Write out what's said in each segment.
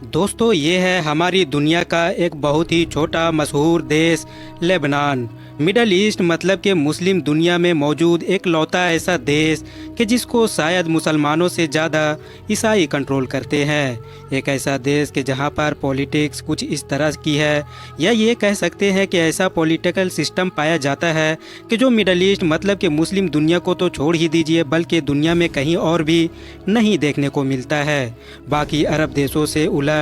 दोस्तों ये है हमारी दुनिया का एक बहुत ही छोटा मशहूर देश लेबनान। मिडल ईस्ट मतलब कि मुस्लिम दुनिया में मौजूद एक लौता ऐसा देश कि जिसको शायद मुसलमानों से ज़्यादा ईसाई कंट्रोल करते हैं। एक ऐसा देश कि जहाँ पर पॉलिटिक्स कुछ इस तरह की है, या ये कह सकते हैं कि ऐसा पॉलिटिकल सिस्टम पाया जाता है कि जो मिडल ईस्ट मतलब कि मुस्लिम दुनिया को तो छोड़ ही दीजिए बल्कि दुनिया में कहीं और भी नहीं देखने को मिलता है। बाकी अरब देशों से उलट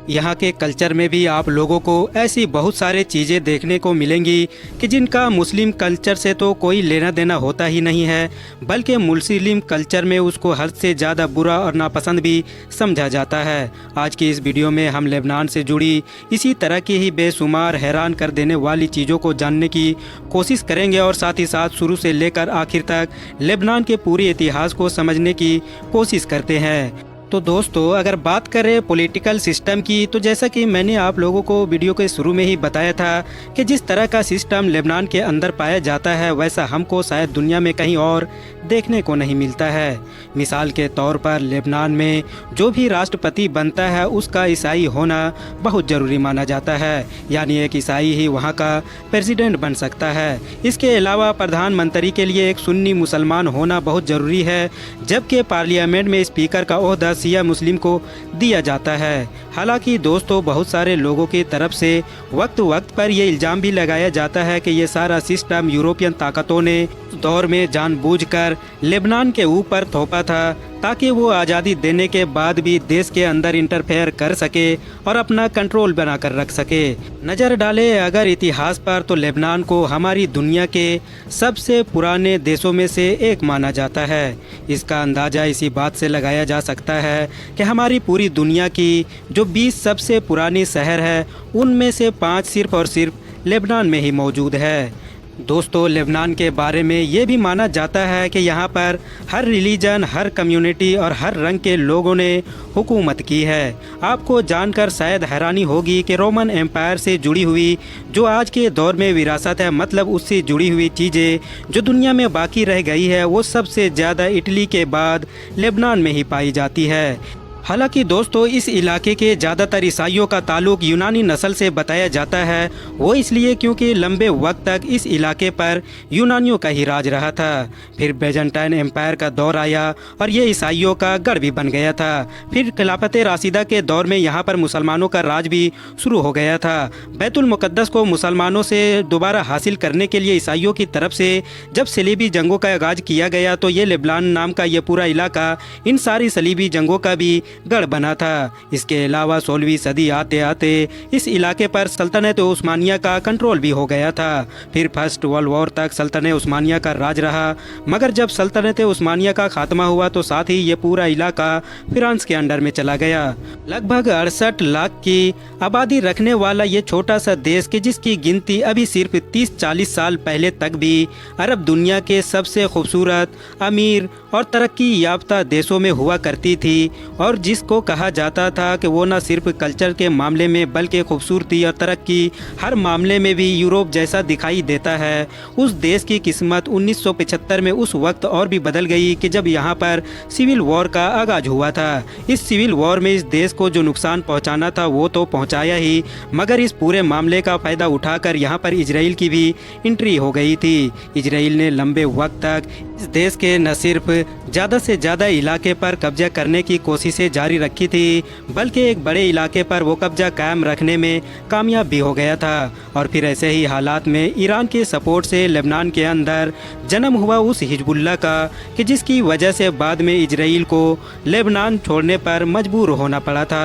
यहाँ के कल्चर में भी आप लोगों को ऐसी बहुत सारे चीज़ें देखने को मिलेंगी कि जिनका मुस्लिम कल्चर से तो कोई लेना देना होता ही नहीं है, बल्कि मुस्लिम कल्चर में उसको हद से ज़्यादा बुरा और नापसंद भी समझा जाता है। आज की इस वीडियो में हम लेबनान से जुड़ी इसी तरह की ही बेशुमार हैरान कर देने वाली चीज़ों को जानने की कोशिश करेंगे और साथ ही साथ शुरू से लेकर आखिर तक लेबनान के पूरे इतिहास को समझने की कोशिश करते हैं। तो दोस्तों अगर बात करें पॉलिटिकल सिस्टम की, तो जैसा कि मैंने आप लोगों को वीडियो के शुरू में ही बताया था कि जिस तरह का सिस्टम लेबनान के अंदर पाया जाता है वैसा हमको शायद दुनिया में कहीं और देखने को नहीं मिलता है। मिसाल के तौर पर लेबनान में जो भी राष्ट्रपति बनता है उसका ईसाई होना बहुत ज़रूरी माना जाता है, यानी एक ईसाई ही वहाँ का प्रेसिडेंट बन सकता है। इसके अलावा प्रधानमंत्री के लिए एक सुन्नी मुसलमान होना बहुत ज़रूरी है, जबकि पार्लियामेंट में स्पीकर का ओहदा शिया मुस्लिम को दिया जाता है। हालांकि दोस्तों बहुत सारे लोगों की तरफ से वक्त वक्त पर यह इल्ज़ाम भी लगाया जाता है कि ये सारा सिस्टम यूरोपियन ताकतों ने उस दौर में जानबूझकर लेबनान के ऊपर थोपा था ताकि वो आज़ादी देने के बाद भी देश के अंदर इंटरफेयर कर सके और अपना कंट्रोल बनाकर रख सके। नज़र डाले अगर इतिहास पर तो लेबनान को हमारी दुनिया के सबसे पुराने देशों में से एक माना जाता है। इसका अंदाज़ा इसी बात से लगाया जा सकता है कि हमारी पूरी दुनिया की जो 20 सबसे पुरानी शहर है उनमें से 5 सिर्फ और सिर्फ लेबनान में ही मौजूद है। दोस्तों लेबनान के बारे में ये भी माना जाता है कि यहाँ पर हर रिलीजन, हर कम्युनिटी और हर रंग के लोगों ने हुकूमत की है। आपको जानकर शायद हैरानी होगी कि रोमन एम्पायर से जुड़ी हुई जो आज के दौर में विरासत है, मतलब उससे जुड़ी हुई चीज़ें जो दुनिया में बाकी रह गई है वो सबसे ज़्यादा इटली के बाद लेबनान में ही पाई जाती है। हालांकि दोस्तों इस इलाके के ज़्यादातर ईसाइयों का ताल्लुक यूनानी नस्ल से बताया जाता है, वो इसलिए क्योंकि लंबे वक्त तक इस इलाके पर यूनानियों का ही राज रहा था। फिर बेजेंटाइन एम्पायर का दौर आया और ये ईसाइयों का गढ़ भी बन गया था। फिर खिलाफत राशिदा के दौर में यहाँ पर मुसलमानों का राज भी शुरू हो गया था। बैतुल मुक़द्दस को मुसलमानों से दोबारा हासिल करने के लिए ईसाइयों की तरफ से जब सलीबी जंगों का आगाज़ किया गया तो ये लेबनान नाम का ये पूरा इलाका इन सारी सलीबी जंगों का भी गढ़ बना था। इसके अलावा 16वीं सदी आते आते इस इलाके पर सल्तनत उस्मानिया का कंट्रोल भी हो गया था। फिर फर्स्ट वर्ल्ड वॉर तक सल्तनत उस्मानिया का राज रहा, मगर जब सल्तनत उस्मानिया का खात्मा हुआ तो साथ ही ये पूरा इलाका फ्रांस के अंडर में चला गया। लगभग 68 लाख की आबादी रखने वाला ये छोटा सा देश कि जिसकी गिनती अभी सिर्फ 30-40 साल पहले तक भी अरब दुनिया के सबसे खूबसूरत, अमीर और तरक्की याफ्ता देशों में हुआ करती थी, और जिसको कहा जाता था कि वो न सिर्फ कल्चर के मामले में बल्कि खूबसूरती और तरक्की हर मामले में भी यूरोप जैसा दिखाई देता है। उस देश की किस्मत 1975 में उस वक्त और भी बदल गई कि जब यहाँ पर सिविल वॉर का आगाज हुआ था। इस सिविल वॉर में इस देश को जो नुकसान पहुँचाना था वो तो पहुँचाया ही, मगर इस पूरे मामले का फ़ायदा उठाकर यहाँ पर इजराइल की भी एंट्री हो गई थी। इजराइल ने लंबे वक्त तक इस देश के न सिर्फ ज़्यादा से ज़्यादा इलाके पर कब्जा करने की कोशिशें जारी रखी थी, बल्कि एक बड़े इलाके पर वो कब्जा कायम रखने में कामयाब भी हो गया था। और फिर ऐसे ही हालात में ईरान के सपोर्ट से लेबनान के अंदर जन्म हुआ उस हिजबुल्लाह का कि जिसकी वजह से बाद में इजराइल को लेबनान छोड़ने पर मजबूर होना पड़ा था।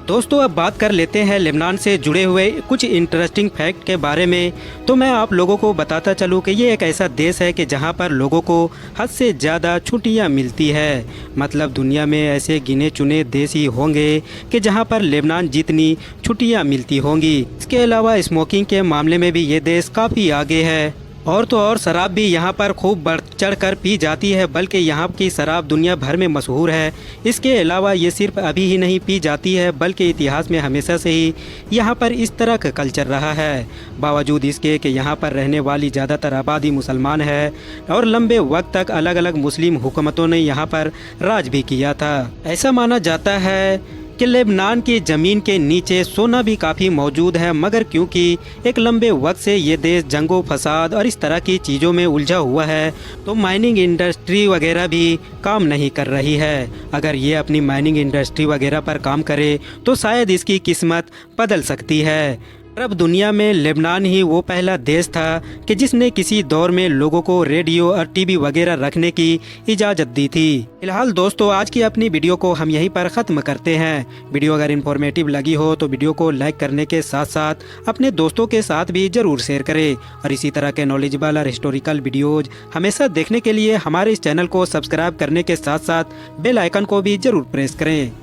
दोस्तों अब बात कर लेते हैं लेबनान से जुड़े हुए कुछ इंटरेस्टिंग फैक्ट के बारे में। तो मैं आप लोगों को बताता चलूँ कि ये एक ऐसा देश है कि जहाँ पर लोगों को हद से ज़्यादा छुट्टियाँ मिलती है, मतलब दुनिया में ऐसे गिने चुने देश ही होंगे कि जहाँ पर लेबनान जितनी छुट्टियाँ मिलती होंगी। इसके अलावा स्मोकिंग के मामले में भी ये देश काफ़ी आगे है, और तो और शराब भी यहाँ पर खूब बढ़ चढ़ कर पी जाती है, बल्कि यहाँ की शराब दुनिया भर में मशहूर है। इसके अलावा ये सिर्फ अभी ही नहीं पी जाती है बल्कि इतिहास में हमेशा से ही यहाँ पर इस तरह का कल्चर रहा है। बावजूद इसके कि यहाँ पर रहने वाली ज़्यादातर आबादी मुसलमान है और लंबे वक्त तक अलग अलग मुस्लिम हुकूमतों ने यहाँ पर राज भी किया था। ऐसा माना जाता है कि लेबनान की ज़मीन के नीचे सोना भी काफ़ी मौजूद है, मगर क्योंकि एक लंबे वक्त से ये देश जंगों, फसाद और इस तरह की चीज़ों में उलझा हुआ है, तो माइनिंग इंडस्ट्री वगैरह भी काम नहीं कर रही है। अगर ये अपनी माइनिंग इंडस्ट्री वगैरह पर काम करे तो शायद इसकी किस्मत बदल सकती है। अरब दुनिया में लेबनान ही वो पहला देश था कि जिसने किसी दौर में लोगों को रेडियो और टीवी वगैरह रखने की इजाज़त दी थी। फिलहाल दोस्तों, आज की अपनी वीडियो को हम यहीं पर ख़त्म करते हैं। वीडियो अगर इन्फॉर्मेटिव लगी हो तो वीडियो को लाइक करने के साथ साथ अपने दोस्तों के साथ भी ज़रूर शेयर करें, और इसी तरह के नॉलेजेबल और हिस्टोरिकल वीडियोज़ हमेशा देखने के लिए हमारे इस चैनल को सब्सक्राइब करने के साथ साथ बेल आइकन को भी ज़रूर प्रेस करें।